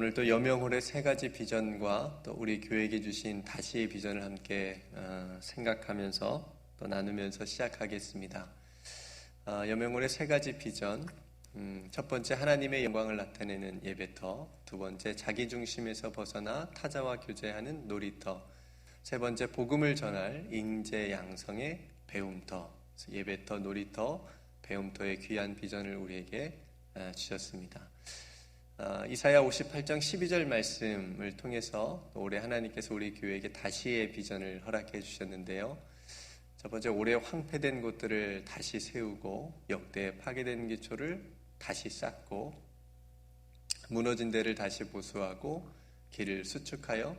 오늘 또 여명홀의 세 가지 비전과 또 우리 교회에게 주신 다시의 비전을 함께 생각하면서 또 나누면서 시작하겠습니다. 여명홀의 세 가지 비전, 첫 번째 하나님의 영광을 나타내는 예배터, 두 번째 자기 중심에서 벗어나 타자와 교제하는 놀이터, 세 번째 복음을 전할 인재 양성의 배움터. 예배터, 놀이터, 배움터의 귀한 비전을 우리에게 주셨습니다. 이사야 58장 12절 말씀을 통해서 올해 하나님께서 우리 교회에게 다시의 비전을 허락해 주셨는데요. 첫 번째, 올해 황폐된 곳들을 다시 세우고 역대 파괴된 기초를 다시 쌓고 무너진 데를 다시 보수하고 길을 수축하여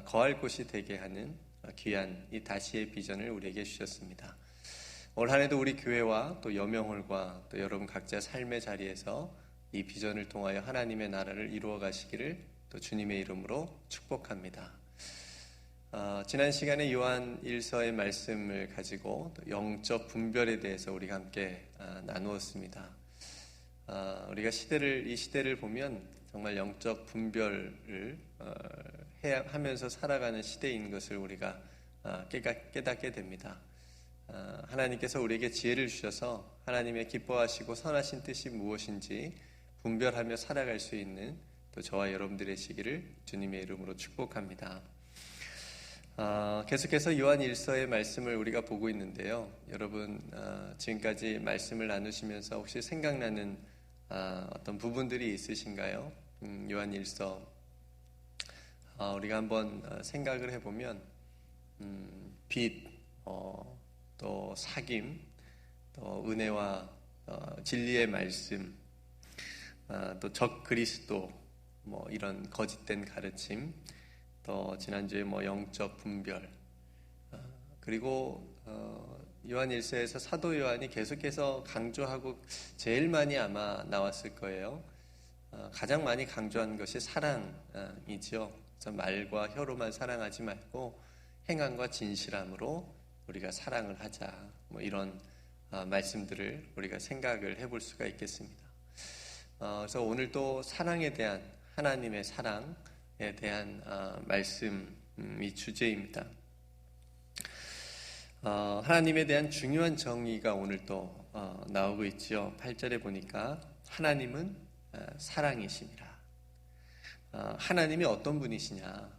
거할 곳이 되게 하는 귀한 이 다시의 비전을 우리에게 주셨습니다. 올 한 해도 우리 교회와 또 여명홀과 또 여러분 각자 삶의 자리에서 이 비전을 통하여 하나님의 나라를 이루어 가시기를 또 주님의 이름으로 축복합니다. 지난 시간에 요한 1서의 말씀을 가지고 영적 분별에 대해서 우리가 함께 나누었습니다. 우리가 이 시대를 보면 정말 영적 분별을 하면서 살아가는 시대인 것을 우리가 깨닫게 됩니다. 하나님께서 우리에게 지혜를 주셔서 하나님의 기뻐하시고 선하신 뜻이 무엇인지 분별하며 살아갈 수 있는 또 저와 여러분들의 시기를 주님의 이름으로 축복합니다. 계속해서 요한 1서의 말씀을 우리가 보고 있는데요. 여러분 지금까지 말씀을 나누시면서 혹시 생각나는 어떤 부분들이 있으신가요? 요한 1서 우리가 한번 생각을 해보면 빛, 또 사귐, 또 은혜와 진리의 말씀, 또 적 그리스도, 이런 거짓된 가르침, 또 지난주에 영적 분별, 그리고 요한 1서에서 사도 요한이 계속해서 강조하고 제일 많이 아마 나왔을 거예요. 가장 많이 강조한 것이 사랑이죠. 그래서 말과 혀로만 사랑하지 말고 행함과 진실함으로 우리가 사랑을 하자. 이런 말씀들을 우리가 생각을 해볼 수가 있겠습니다. 그래서 오늘 또 사랑에 대한 하나님의 사랑에 대한 말씀이 주제입니다. 하나님에 대한 중요한 정의가 오늘 또 나오고 있죠. 8절에 보니까 하나님은 사랑이십니다. 하나님이 어떤 분이시냐?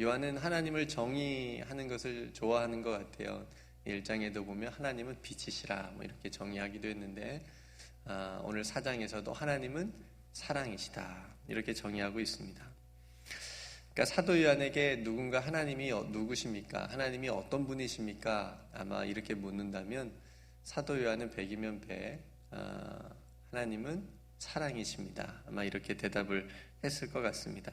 요한은 하나님을 정의하는 것을 좋아하는 것 같아요. 1장에도 보면 하나님은 빛이시라 이렇게 정의하기도 했는데 오늘 4장에서도 하나님은 사랑이시다 이렇게 정의하고 있습니다. 그러니까 사도 요한에게 누군가 하나님이 누구십니까? 하나님이 어떤 분이십니까? 아마 이렇게 묻는다면 사도 요한은 100이면 100 하나님은 사랑이십니다. 아마 이렇게 대답을 했을 것 같습니다.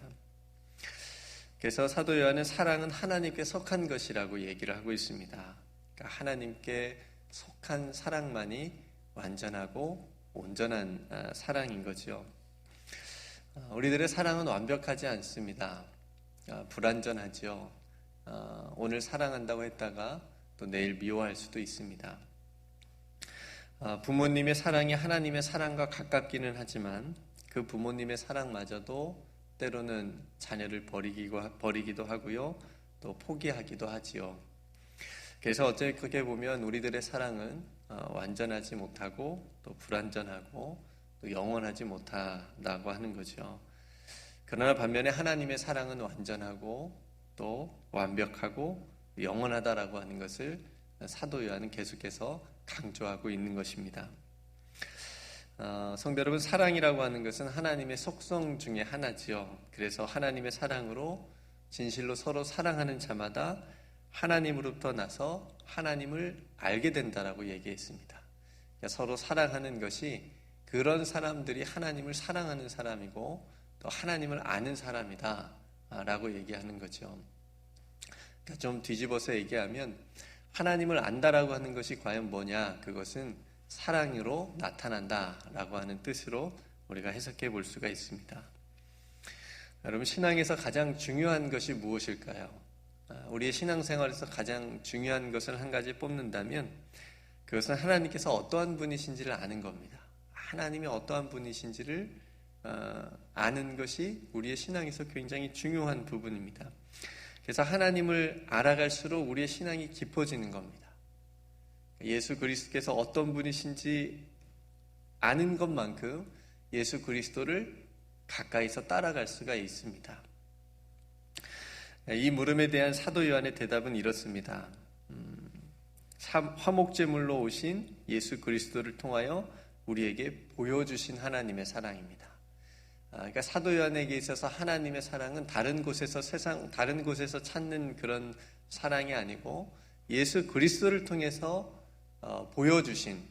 그래서 사도 요한은 사랑은 하나님께 속한 것이라고 얘기를 하고 있습니다. 그러니까 하나님께 속한 사랑만이 완전하고 온전한 사랑인 거죠. 우리들의 사랑은 완벽하지 않습니다. 불완전하죠. 오늘 사랑한다고 했다가 또 내일 미워할 수도 있습니다. 부모님의 사랑이 하나님의 사랑과 가깝기는 하지만 그 부모님의 사랑마저도 때로는 자녀를 버리기도 하고요. 또 포기하기도 하지요. 그래서 어떻게 보면 우리들의 사랑은 완전하지 못하고 또 불완전하고 또 영원하지 못하다고 하는 거죠. 그러나 반면에 하나님의 사랑은 완전하고 또 완벽하고 영원하다라고 하는 것을 사도 요한은 계속해서 강조하고 있는 것입니다. 성도 여러분, 사랑이라고 하는 것은 하나님의 속성 중에 하나지요. 그래서 하나님의 사랑으로 진실로 서로 사랑하는 자마다 하나님으로부터 나서 하나님을 알게 된다라고 얘기했습니다. 그러니까 서로 사랑하는 것이 그런 사람들이 하나님을 사랑하는 사람이고 또 하나님을 아는 사람이다 라고 얘기하는 거죠. 그러니까 좀 뒤집어서 얘기하면 하나님을 안다라고 하는 것이 과연 뭐냐? 그것은 사랑으로 나타난다라고 하는 뜻으로 우리가 해석해 볼 수가 있습니다. 여러분, 신앙에서 가장 중요한 것이 무엇일까요? 우리의 신앙생활에서 가장 중요한 것을 한 가지 뽑는다면 그것은 하나님께서 어떠한 분이신지를 아는 겁니다. 하나님이 어떠한 분이신지를 아는 것이 우리의 신앙에서 굉장히 중요한 부분입니다. 그래서 하나님을 알아갈수록 우리의 신앙이 깊어지는 겁니다. 예수 그리스도께서 어떤 분이신지 아는 것만큼 예수 그리스도를 가까이서 따라갈 수가 있습니다. 이 물음에 대한 사도 요한의 대답은 이렇습니다. 화목제물로 오신 예수 그리스도를 통하여 우리에게 보여주신 하나님의 사랑입니다. 그러니까 사도 요한에게 있어서 하나님의 사랑은 다른 곳에서 찾는 그런 사랑이 아니고 예수 그리스도를 통해서 보여주신,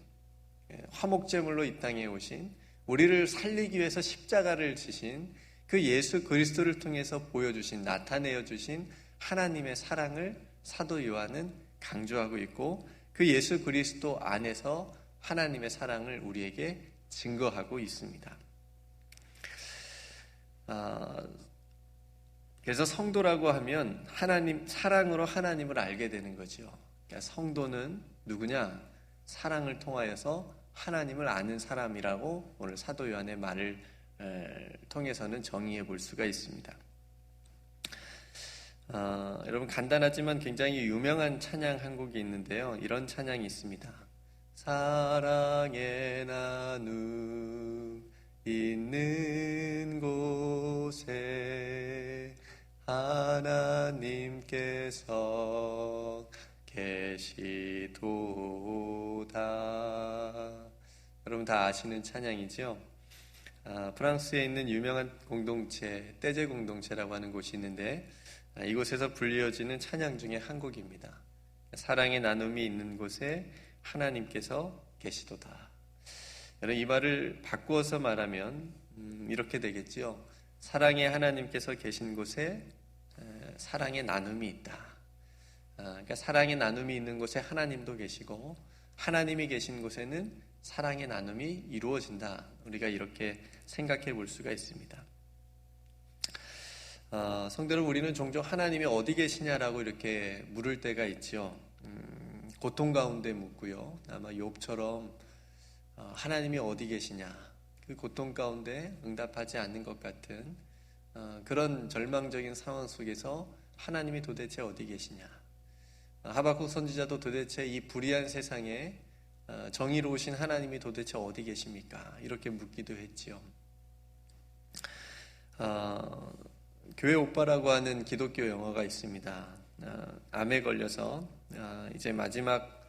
화목제물로 이 땅에 오신, 우리를 살리기 위해서 십자가를 지신 그 예수 그리스도를 통해서 보여주신, 나타내어 주신 하나님의 사랑을 사도 요한은 강조하고 있고, 그 예수 그리스도 안에서 하나님의 사랑을 우리에게 증거하고 있습니다. 그래서 성도라고 하면 사랑으로 하나님을 알게 되는 거죠. 그러니까 성도는 누구냐? 사랑을 통하여서 하나님을 아는 사람이라고 오늘 사도 요한의 말을 통해서는 정의해 볼 수가 있습니다. 여러분, 간단하지만 굉장히 유명한 찬양 한 곡이 있는데요. 이런 찬양이 있습니다. 사랑의 나눔 있는 곳에 하나님께서 계시도다. 여러분 다 아시는 찬양이죠? 프랑스에 있는 유명한 공동체, 떼제 공동체라고 하는 곳이 있는데 이곳에서 불리어지는 찬양 중에 한 곡입니다. 사랑의 나눔이 있는 곳에 하나님께서 계시도다. 여러분, 이 말을 바꾸어서 말하면 이렇게 되겠죠. 사랑의 하나님께서 계신 곳에 사랑의 나눔이 있다. 그러니까 사랑의 나눔이 있는 곳에 하나님도 계시고 하나님이 계신 곳에는 사랑의 나눔이 이루어진다. 우리가 이렇게 생각해 볼 수가 있습니다. 성도 여러분, 우리는 종종 하나님이 어디 계시냐라고 이렇게 물을 때가 있죠. 고통 가운데 묻고요. 아마 욥처럼 하나님이 어디 계시냐, 그 고통 가운데 응답하지 않는 것 같은 그런 절망적인 상황 속에서 하나님이 도대체 어디 계시냐, 하박국 선지자도 도대체 이 불의한 세상에 정의로우신 하나님이 도대체 어디 계십니까? 이렇게 묻기도 했지요. 교회 오빠라고 하는 기독교 영화가 있습니다. 암에 걸려서 이제 마지막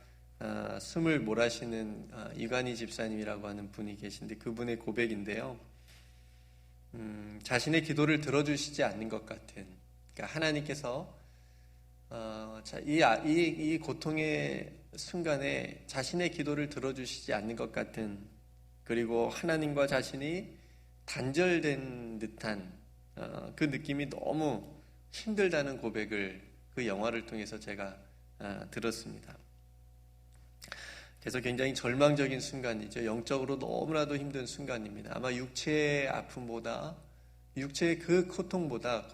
숨을 몰아쉬는 이관희 집사님이라고 하는 분이 계신데 그분의 고백인데요. 자신의 기도를 들어주시지 않는 것 같은, 그러니까 하나님께서 이 고통의 순간에 자신의 기도를 들어주시지 않는 것 같은, 그리고 하나님과 자신이 단절된 듯한 그 느낌이 너무 힘들다는 고백을 그 영화를 통해서 제가 들었습니다. 그래서 굉장히 절망적인 순간이죠. 영적으로 너무나도 힘든 순간입니다. 아마 육체의 아픔보다, 육체의 그 고통보다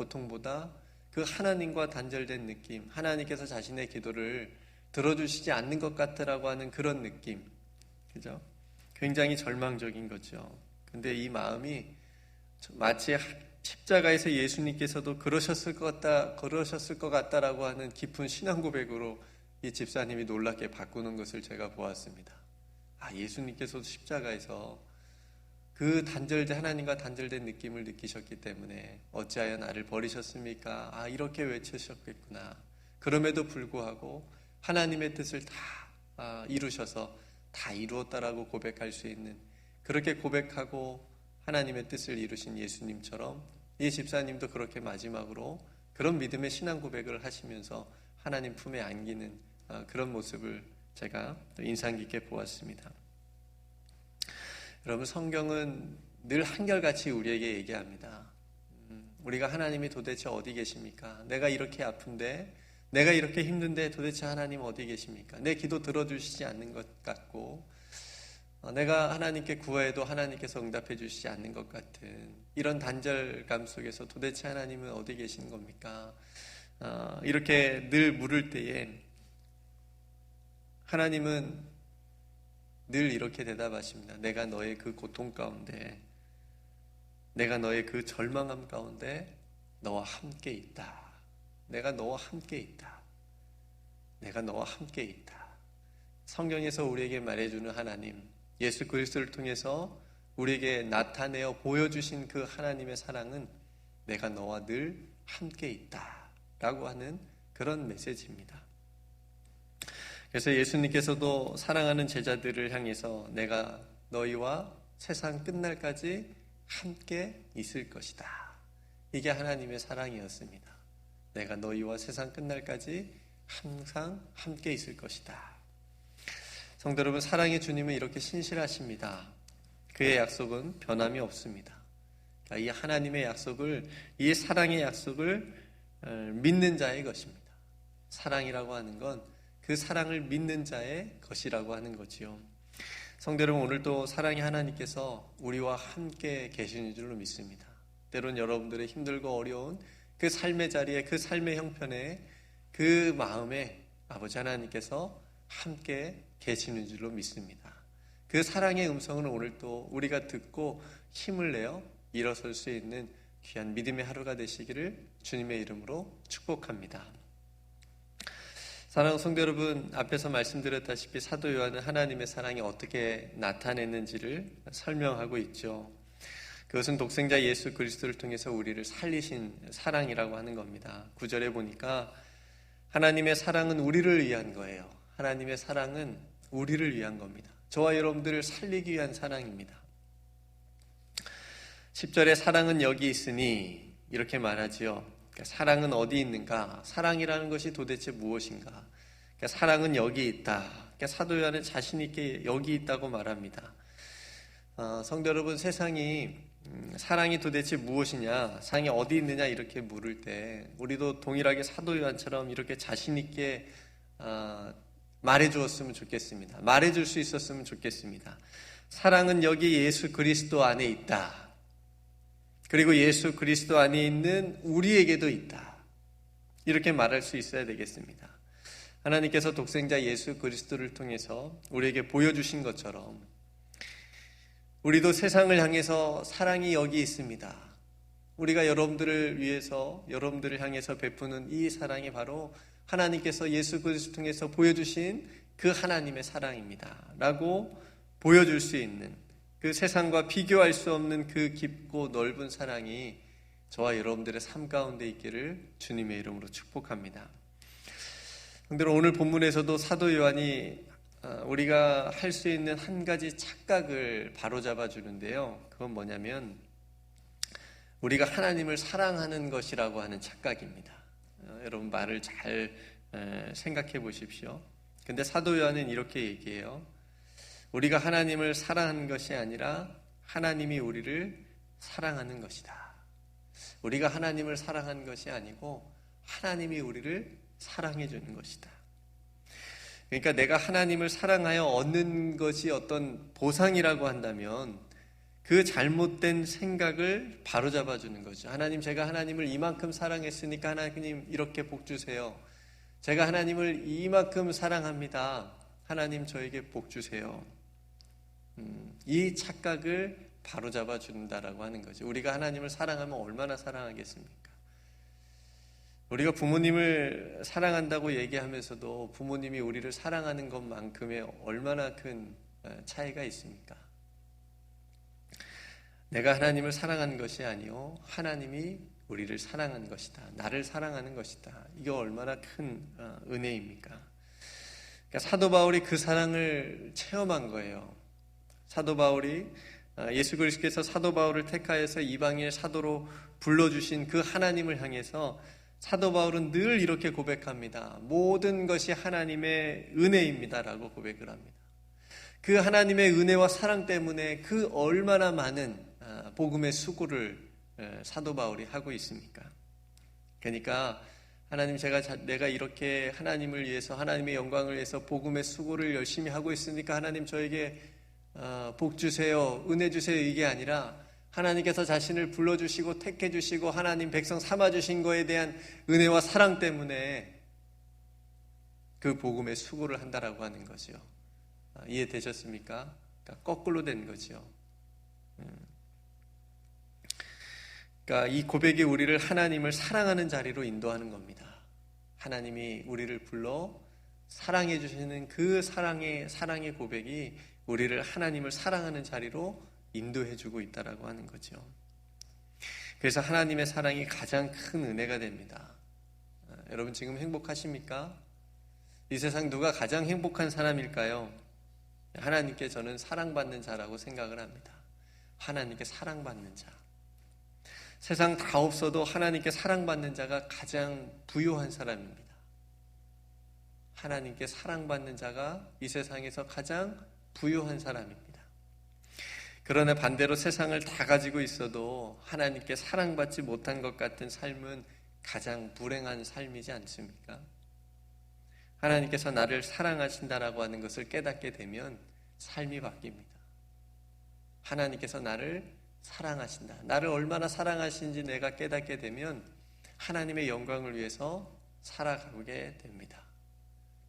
그 하나님과 단절된 느낌, 하나님께서 자신의 기도를 들어주시지 않는 것 같다라고 하는 그런 느낌, 그죠? 굉장히 절망적인 거죠. 근데 이 마음이 마치 십자가에서 예수님께서도 그러셨을 것 같다라고 하는 깊은 신앙 고백으로 이 집사님이 놀랍게 바꾸는 것을 제가 보았습니다. 예수님께서도 십자가에서 그 하나님과 단절된 느낌을 느끼셨기 때문에 어찌하여 나를 버리셨습니까? 이렇게 외치셨겠구나. 그럼에도 불구하고 하나님의 뜻을 다 이루셔서 다 이루었다라고 고백할 수 있는, 그렇게 고백하고 하나님의 뜻을 이루신 예수님처럼 이 집사님도 그렇게 마지막으로 그런 믿음의 신앙 고백을 하시면서 하나님 품에 안기는 그런 모습을 제가 인상 깊게 보았습니다. 여러분, 성경은 늘 한결같이 우리에게 얘기합니다. 우리가 하나님이 도대체 어디 계십니까? 내가 이렇게 아픈데, 내가 이렇게 힘든데 도대체 하나님 어디 계십니까? 내 기도 들어주시지 않는 것 같고, 내가 하나님께 구해도 하나님께서 응답해 주시지 않는 것 같은 이런 단절감 속에서 도대체 하나님은 어디 계신 겁니까? 이렇게 늘 물을 때에 하나님은 늘 이렇게 대답하십니다. 내가 너의 그 고통 가운데 내가 너의 그 절망함 가운데 너와 함께 있다. 내가 너와 함께 있다. 내가 너와 함께 있다. 성경에서 우리에게 말해주는 하나님, 예수 그리스도를 통해서 우리에게 나타내어 보여주신 그 하나님의 사랑은 내가 너와 늘 함께 있다 라고 하는 그런 메시지입니다. 그래서 예수님께서도 사랑하는 제자들을 향해서 내가 너희와 세상 끝날까지 함께 있을 것이다. 이게 하나님의 사랑이었습니다. 내가 너희와 세상 끝날까지 항상 함께 있을 것이다. 성도 여러분, 사랑의 주님은 이렇게 신실하십니다. 그의 약속은 변함이 없습니다. 이 하나님의 약속을, 이 사랑의 약속을 믿는 자의 것입니다. 사랑이라고 하는 건 그 사랑을 믿는 자의 것이라고 하는 거지요. 성도 여러분, 오늘도 사랑의 하나님께서 우리와 함께 계시는 줄로 믿습니다. 때론 여러분들의 힘들고 어려운 그 삶의 자리에, 그 삶의 형편에, 그 마음에 아버지 하나님께서 함께 계시는 줄로 믿습니다. 그 사랑의 음성을 오늘 또 우리가 듣고 힘을 내어 일어설 수 있는 귀한 믿음의 하루가 되시기를 주님의 이름으로 축복합니다. 사랑하는 성도 여러분, 앞에서 말씀드렸다시피 사도 요한은 하나님의 사랑이 어떻게 나타냈는지를 설명하고 있죠. 그것은 독생자 예수 그리스도를 통해서 우리를 살리신 사랑이라고 하는 겁니다. 9절에 보니까 하나님의 사랑은 우리를 위한 거예요. 하나님의 사랑은 우리를 위한 겁니다. 저와 여러분들을 살리기 위한 사랑입니다. 10절에 사랑은 여기 있으니 이렇게 말하지요. 사랑은 어디 있는가? 사랑이라는 것이 도대체 무엇인가? 사랑은 여기 있다. 사도 요한은 자신 있게 여기 있다고 말합니다. 성도 여러분, 세상이 사랑이 도대체 무엇이냐, 사랑이 어디 있느냐 이렇게 물을 때 우리도 동일하게 사도 요한처럼 이렇게 자신 있게 말해주었으면 좋겠습니다. 말해줄 수 있었으면 좋겠습니다. 사랑은 여기 예수 그리스도 안에 있다. 그리고 예수 그리스도 안에 있는 우리에게도 있다. 이렇게 말할 수 있어야 되겠습니다. 하나님께서 독생자 예수 그리스도를 통해서 우리에게 보여주신 것처럼 우리도 세상을 향해서 사랑이 여기 있습니다. 우리가 여러분들을 위해서, 여러분들을 향해서 베푸는 이 사랑이 바로 하나님께서 예수 그리스도를 통해서 보여주신 그 하나님의 사랑입니다. 라고 보여줄 수 있는, 그 세상과 비교할 수 없는 그 깊고 넓은 사랑이 저와 여러분들의 삶 가운데 있기를 주님의 이름으로 축복합니다. 그런데 오늘 본문에서도 사도 요한이 우리가 할 수 있는 한 가지 착각을 바로잡아 주는데요. 그건 뭐냐면 우리가 하나님을 사랑하는 것이라고 하는 착각입니다. 여러분 말을 잘 생각해 보십시오. 근데 사도 요한은 이렇게 얘기해요. 우리가 하나님을 사랑하는 것이 아니라 하나님이 우리를 사랑하는 것이다. 우리가 하나님을 사랑하는 것이 아니고 하나님이 우리를 사랑해 주는 것이다. 그러니까 내가 하나님을 사랑하여 얻는 것이 어떤 보상이라고 한다면 그 잘못된 생각을 바로잡아 주는 거죠. 하나님, 제가 하나님을 이만큼 사랑했으니까 하나님 이렇게 복 주세요. 제가 하나님을 이만큼 사랑합니다. 하나님 저에게 복 주세요. 이 착각을 바로잡아 준다라고 하는 거죠. 우리가 하나님을 사랑하면 얼마나 사랑하겠습니까? 우리가 부모님을 사랑한다고 얘기하면서도 부모님이 우리를 사랑하는 것만큼의 얼마나 큰 차이가 있습니까? 내가 하나님을 사랑하는 것이 아니요 하나님이 우리를 사랑하는 것이다. 나를 사랑하는 것이다. 이게 얼마나 큰 은혜입니까? 그러니까 사도 바울이 그 사랑을 체험한 거예요. 사도 바울이 예수 그리스도께서 사도 바울을 택하여서 이방인의 사도로 불러주신 그 하나님을 향해서 사도 바울은 늘 이렇게 고백합니다. 모든 것이 하나님의 은혜입니다라고 고백을 합니다. 그 하나님의 은혜와 사랑 때문에 그 얼마나 많은 복음의 수고를 사도 바울이 하고 있습니까? 그러니까 하나님, 내가 이렇게 하나님을 위해서, 하나님의 영광을 위해서 복음의 수고를 열심히 하고 있으니까 하나님 저에게 복 주세요, 은혜 주세요, 이게 아니라 하나님께서 자신을 불러주시고 택해주시고 하나님 백성 삼아주신 거에 대한 은혜와 사랑 때문에 그 복음의 수고를 한다라고 하는 거죠. 이해되셨습니까? 그러니까 거꾸로 된 거죠. 그러니까 이 고백이 우리를 하나님을 사랑하는 자리로 인도하는 겁니다. 하나님이 우리를 불러 사랑해 주시는 그 사랑의 고백이 우리를 하나님을 사랑하는 자리로 인도해 주고 있다라고 하는 거죠. 그래서 하나님의 사랑이 가장 큰 은혜가 됩니다. 여러분 지금 행복하십니까? 이 세상 누가 가장 행복한 사람일까요? 하나님께 저는 사랑받는 자라고 생각을 합니다. 하나님께 사랑받는 자. 세상 다 없어도 하나님께 사랑받는 자가 가장 부유한 사람입니다. 하나님께 사랑받는 자가 이 세상에서 가장 부유한 사람입니다. 그러나 반대로 세상을 다 가지고 있어도 하나님께 사랑받지 못한 것 같은 삶은 가장 불행한 삶이지 않습니까? 하나님께서 나를 사랑하신다라고 하는 것을 깨닫게 되면 삶이 바뀝니다. 하나님께서 나를 사랑하신다. 나를 얼마나 사랑하시는지 내가 깨닫게 되면 하나님의 영광을 위해서 살아가게 됩니다.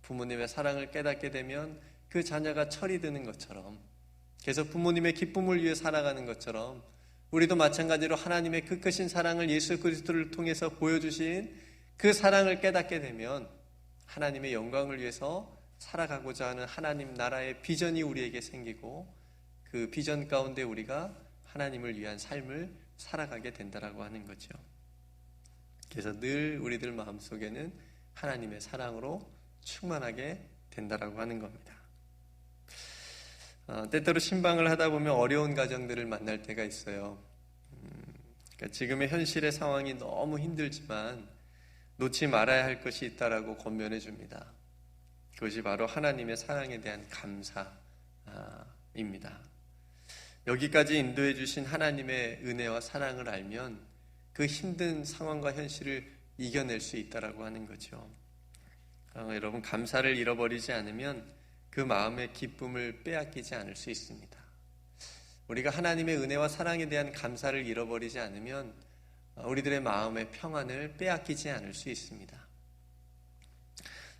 부모님의 사랑을 깨닫게 되면 그 자녀가 철이 드는 것처럼, 그래서 부모님의 기쁨을 위해 살아가는 것처럼 우리도 마찬가지로 하나님의 그 크신 사랑을 예수 그리스도를 통해서 보여주신 그 사랑을 깨닫게 되면 하나님의 영광을 위해서 살아가고자 하는 하나님 나라의 비전이 우리에게 생기고 그 비전 가운데 우리가 하나님을 위한 삶을 살아가게 된다라고 하는 거죠. 그래서 늘 우리들 마음속에는 하나님의 사랑으로 충만하게 된다라고 하는 겁니다. 때때로 신방을 하다 보면 어려운 가정들을 만날 때가 있어요. 그러니까 지금의 현실의 상황이 너무 힘들지만 놓지 말아야 할 것이 있다라고 권면해 줍니다. 그것이 바로 하나님의 사랑에 대한 감사입니다. 여기까지 인도해 주신 하나님의 은혜와 사랑을 알면 그 힘든 상황과 현실을 이겨낼 수 있다라고 하는 거죠. 여러분 감사를 잃어버리지 않으면 그 마음의 기쁨을 빼앗기지 않을 수 있습니다. 우리가 하나님의 은혜와 사랑에 대한 감사를 잃어버리지 않으면 우리들의 마음의 평안을 빼앗기지 않을 수 있습니다.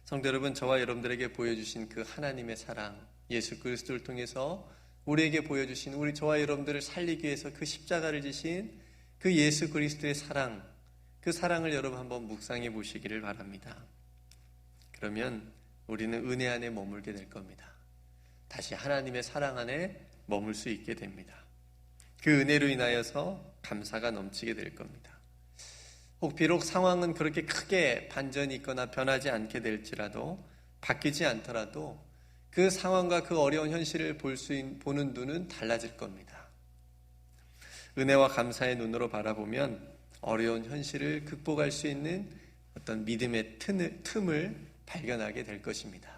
성도 여러분, 저와 여러분들에게 보여주신 그 하나님의 사랑, 예수 그리스도를 통해서 우리에게 보여주신 저와 여러분들을 살리기 위해서 그 십자가를 지신 그 예수 그리스도의 사랑, 그 사랑을 여러분 한번 묵상해 보시기를 바랍니다. 그러면 우리는 은혜 안에 머물게 될 겁니다. 다시 하나님의 사랑 안에 머물 수 있게 됩니다. 그 은혜로 인하여서 감사가 넘치게 될 겁니다. 혹 비록 상황은 그렇게 크게 반전이 있거나 변하지 않게 될지라도, 바뀌지 않더라도 그 상황과 그 어려운 현실을 보는 눈은 달라질 겁니다. 은혜와 감사의 눈으로 바라보면 어려운 현실을 극복할 수 있는 어떤 믿음의 틈을 발견하게 될 것입니다.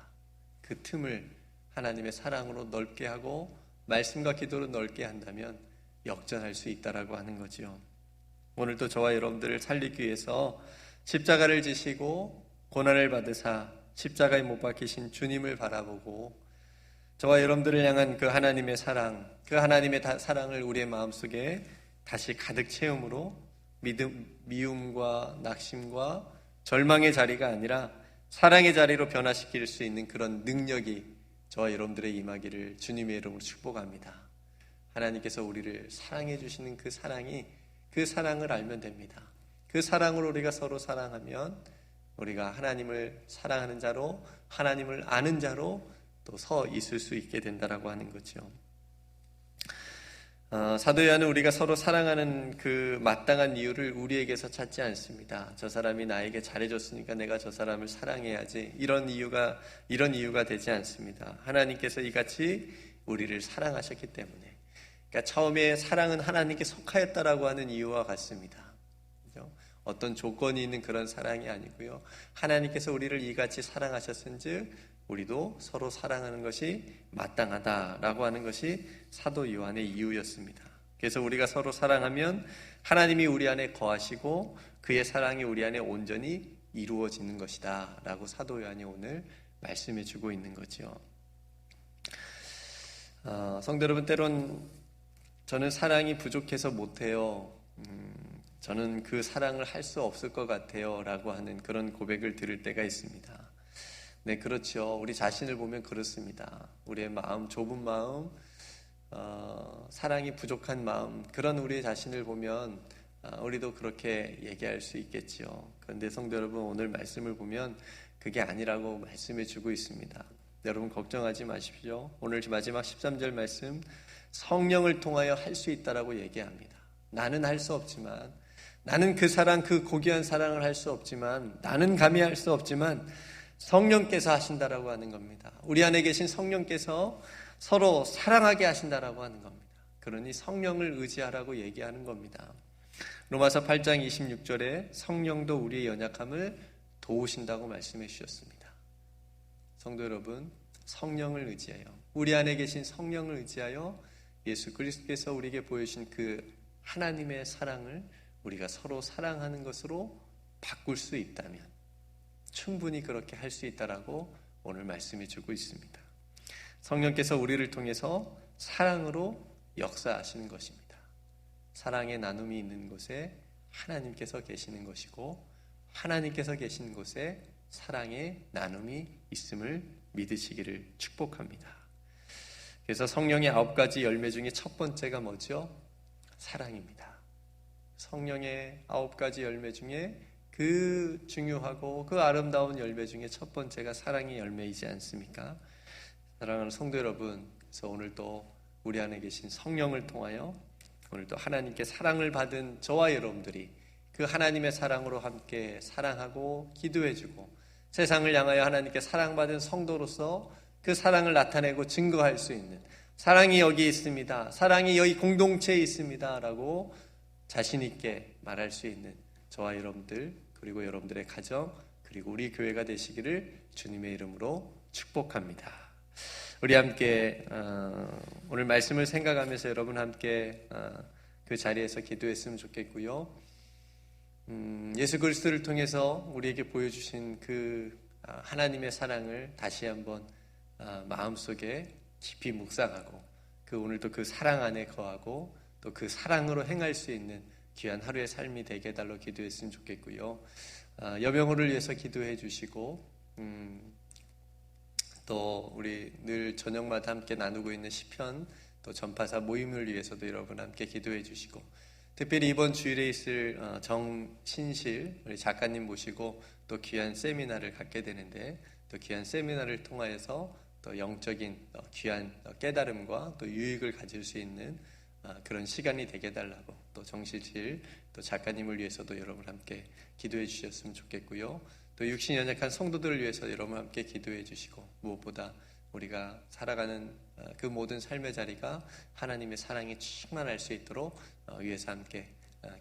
그 틈을 하나님의 사랑으로 넓게 하고 말씀과 기도로 넓게 한다면 역전할 수 있다라고 하는 거죠. 오늘도 저와 여러분들을 살리기 위해서 십자가를 지시고 고난을 받으사 십자가에 못 박히신 주님을 바라보고 저와 여러분들을 향한 그 하나님의 사랑, 그 하나님의 사랑을 우리의 마음속에 다시 가득 채움으로 미움과 낙심과 절망의 자리가 아니라 사랑의 자리로 변화시킬 수 있는 그런 능력이 저와 여러분들의 임하기를 주님의 이름으로 축복합니다. 하나님께서 우리를 사랑해 주시는 그 사랑이 그 사랑을 알면 됩니다. 그 사랑으로 우리가 서로 사랑하면 우리가 하나님을 사랑하는 자로, 하나님을 아는 자로 또 서 있을 수 있게 된다라고 하는 거죠. 사도 요한은 우리가 서로 사랑하는 그 마땅한 이유를 우리에게서 찾지 않습니다. 저 사람이 나에게 잘해줬으니까 내가 저 사람을 사랑해야지, 이런 이유가 되지 않습니다. 하나님께서 이같이 우리를 사랑하셨기 때문에, 그러니까 처음에 사랑은 하나님께 속하였다라고 하는 이유와 같습니다. 그렇죠? 어떤 조건이 있는 그런 사랑이 아니고요, 하나님께서 우리를 이같이 사랑하셨은즉 우리도 서로 사랑하는 것이 마땅하다라고 하는 것이 사도 요한의 이유였습니다. 그래서 우리가 서로 사랑하면 하나님이 우리 안에 거하시고 그의 사랑이 우리 안에 온전히 이루어지는 것이다 라고 사도 요한이 오늘 말씀해 주고 있는 거죠. 성도 여러분, 때론 저는 사랑이 부족해서 못해요, 저는 그 사랑을 할 수 없을 것 같아요 라고 하는 그런 고백을 들을 때가 있습니다. 네, 그렇죠. 우리 자신을 보면 그렇습니다. 우리의 마음, 좁은 마음, 사랑이 부족한 마음, 그런 우리의 자신을 보면 우리도 그렇게 얘기할 수 있겠지요. 그런데 성도 여러분, 오늘 말씀을 보면 그게 아니라고 말씀해 주고 있습니다. 여러분 걱정하지 마십시오. 오늘 마지막 13절 말씀, 성령을 통하여 할 수 있다라고 얘기합니다. 나는 할 수 없지만, 나는 그 사랑, 그 고귀한 사랑을 할 수 없지만, 나는 감히 할 수 없지만 성령께서 하신다라고 하는 겁니다. 우리 안에 계신 성령께서 서로 사랑하게 하신다라고 하는 겁니다. 그러니 성령을 의지하라고 얘기하는 겁니다. 로마서 8장 26절에 성령도 우리의 연약함을 도우신다고 말씀해 주셨습니다. 성도 여러분, 성령을 의지하여, 우리 안에 계신 성령을 의지하여 예수 그리스도께서 우리에게 보여주신 그 하나님의 사랑을 우리가 서로 사랑하는 것으로 바꿀 수 있다면 충분히 그렇게 할 수 있다라고 오늘 말씀해 주고 있습니다. 성령께서 우리를 통해서 사랑으로 역사하시는 것입니다. 사랑의 나눔이 있는 곳에 하나님께서 계시는 것이고, 하나님께서 계시는 곳에 사랑의 나눔이 있음을 믿으시기를 축복합니다. 그래서 성령의 9가지 열매 중에 첫 번째가 뭐죠? 사랑입니다. 성령의 9가지 열매 중에 그 중요하고 그 아름다운 열매 중에 첫 번째가 사랑의 열매이지 않습니까? 사랑하는 성도 여러분, 그래서 오늘 또 우리 안에 계신 성령을 통하여 오늘 또 하나님께 사랑을 받은 저와 여러분들이 그 하나님의 사랑으로 함께 사랑하고 기도해주고 세상을 향하여 하나님께 사랑받은 성도로서 그 사랑을 나타내고 증거할 수 있는, 사랑이 여기 있습니다, 사랑이 여기 공동체에 있습니다 라고 자신 있게 말할 수 있는 저와 여러분들, 그리고 여러분들의 가정, 그리고 우리 교회가 되시기를 주님의 이름으로 축복합니다. 우리 함께 오늘 말씀을 생각하면서 여러분 함께 그 자리에서 기도했으면 좋겠고요. 예수 그리스도를 통해서 우리에게 보여주신 그 하나님의 사랑을 다시 한번 마음속에 깊이 묵상하고 그 오늘도 그 사랑 안에 거하고 또 그 사랑으로 행할 수 있는 귀한 하루의 삶이 되게 해달라고 기도했으면 좋겠고요. 여병호를 위해서 기도해 주시고 또 우리 늘 저녁마다 함께 나누고 있는 시편 또 전파사 모임을 위해서도 여러분 함께 기도해 주시고, 특별히 이번 주일에 있을 정신실 우리 작가님 모시고 또 귀한 세미나를 갖게 되는데, 또 귀한 세미나를 통하여서 또 영적인 귀한 깨달음과 또 유익을 가질 수 있는 그런 시간이 되게 해달라고, 또 정신실 또 작가님을 위해서도 여러분 함께 기도해 주셨으면 좋겠고요. 또 육신 연약한 성도들을 위해서 여러분 함께 기도해 주시고, 무엇보다 우리가 살아가는 그 모든 삶의 자리가 하나님의 사랑이 충만할 수 있도록 위해서 함께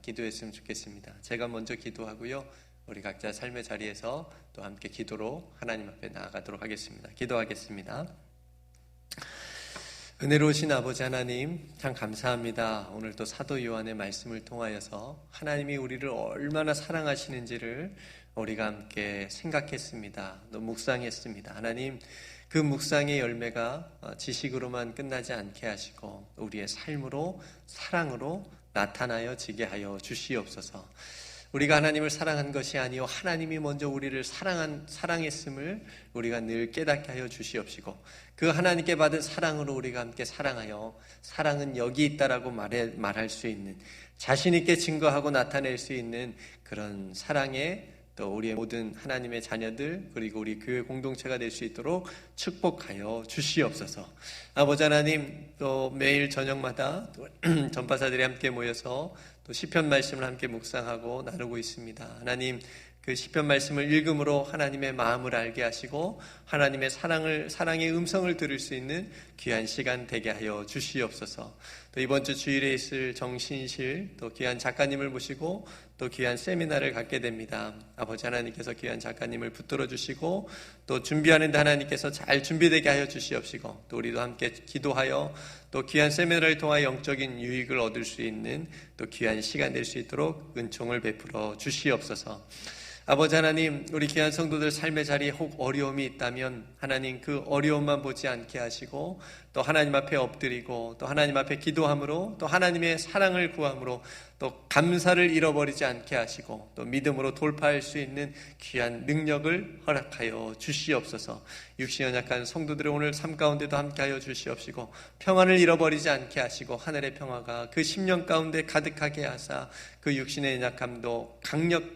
기도했으면 좋겠습니다. 제가 먼저 기도하고요. 우리 각자 삶의 자리에서 또 함께 기도로 하나님 앞에 나아가도록 하겠습니다. 기도하겠습니다. 은혜로우신 아버지 하나님, 참 감사합니다. 오늘 또 사도 요한의 말씀을 통하여서 하나님이 우리를 얼마나 사랑하시는지를 우리가 함께 생각했습니다. 또 묵상했습니다. 하나님, 그 묵상의 열매가 지식으로만 끝나지 않게 하시고 우리의 삶으로, 사랑으로 나타나여 지게 하여 주시옵소서. 우리가 하나님을 사랑한 것이 아니요 하나님이 먼저 우리를 사랑했음을 우리가 늘 깨닫게 하여 주시옵시고, 그 하나님께 받은 사랑으로 우리가 함께 사랑하여 사랑은 여기 있다라고 말할 수 있는, 자신 있게 증거하고 나타낼 수 있는 그런 사랑의 또 우리의 모든 하나님의 자녀들, 그리고 우리 교회 공동체가 될 수 있도록 축복하여 주시옵소서. 아버지 하나님, 또 매일 저녁마다 또 전파사들이 함께 모여서 또 시편 말씀을 함께 묵상하고 나누고 있습니다. 하나님, 그 시편 말씀을 읽음으로 하나님의 마음을 알게 하시고 하나님의 사랑의 음성을 들을 수 있는 귀한 시간 되게 하여 주시옵소서. 또 이번 주 주일에 있을 정신실 또 귀한 작가님을 모시고 또 귀한 세미나를 갖게 됩니다. 아버지 하나님께서 귀한 작가님을 붙들어 주시고 또 준비하는데 하나님께서 잘 준비되게 하여 주시옵시고, 또 우리도 함께 기도하여 또 귀한 세미나를 통하여 영적인 유익을 얻을 수 있는 또 귀한 시간 될 수 있도록 은총을 베풀어 주시옵소서. 아버지 하나님, 우리 귀한 성도들 삶의 자리에 혹 어려움이 있다면 하나님 그 어려움만 보지 않게 하시고 또 하나님 앞에 엎드리고 또 하나님 앞에 기도함으로 또 하나님의 사랑을 구함으로 또 감사를 잃어버리지 않게 하시고 또 믿음으로 돌파할 수 있는 귀한 능력을 허락하여 주시옵소서. 육신 연약한 성도들의 오늘 삶 가운데도 함께하여 주시옵시고 평안을 잃어버리지 않게 하시고 하늘의 평화가 그 심령 가운데 가득하게 하사 그 육신의 연약함도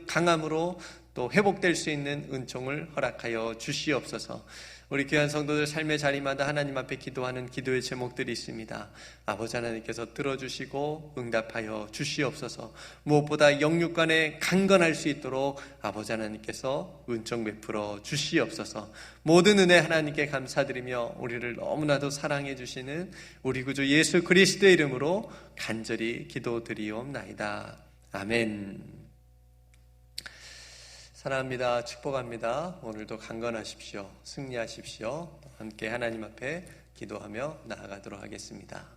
강함으로 또 회복될 수 있는 은총을 허락하여 주시옵소서. 우리 귀한 성도들 삶의 자리마다 하나님 앞에 기도하는 기도의 제목들이 있습니다. 아버지 하나님께서 들어주시고 응답하여 주시옵소서. 무엇보다 영육간에 강건할 수 있도록 아버지 하나님께서 은총 베풀어 주시옵소서. 모든 은혜 하나님께 감사드리며 우리를 너무나도 사랑해 주시는 우리 구주 예수 그리스도의 이름으로 간절히 기도드리옵나이다. 아멘. 사랑합니다. 축복합니다. 오늘도 강건하십시오. 승리하십시오. 함께 하나님 앞에 기도하며 나아가도록 하겠습니다.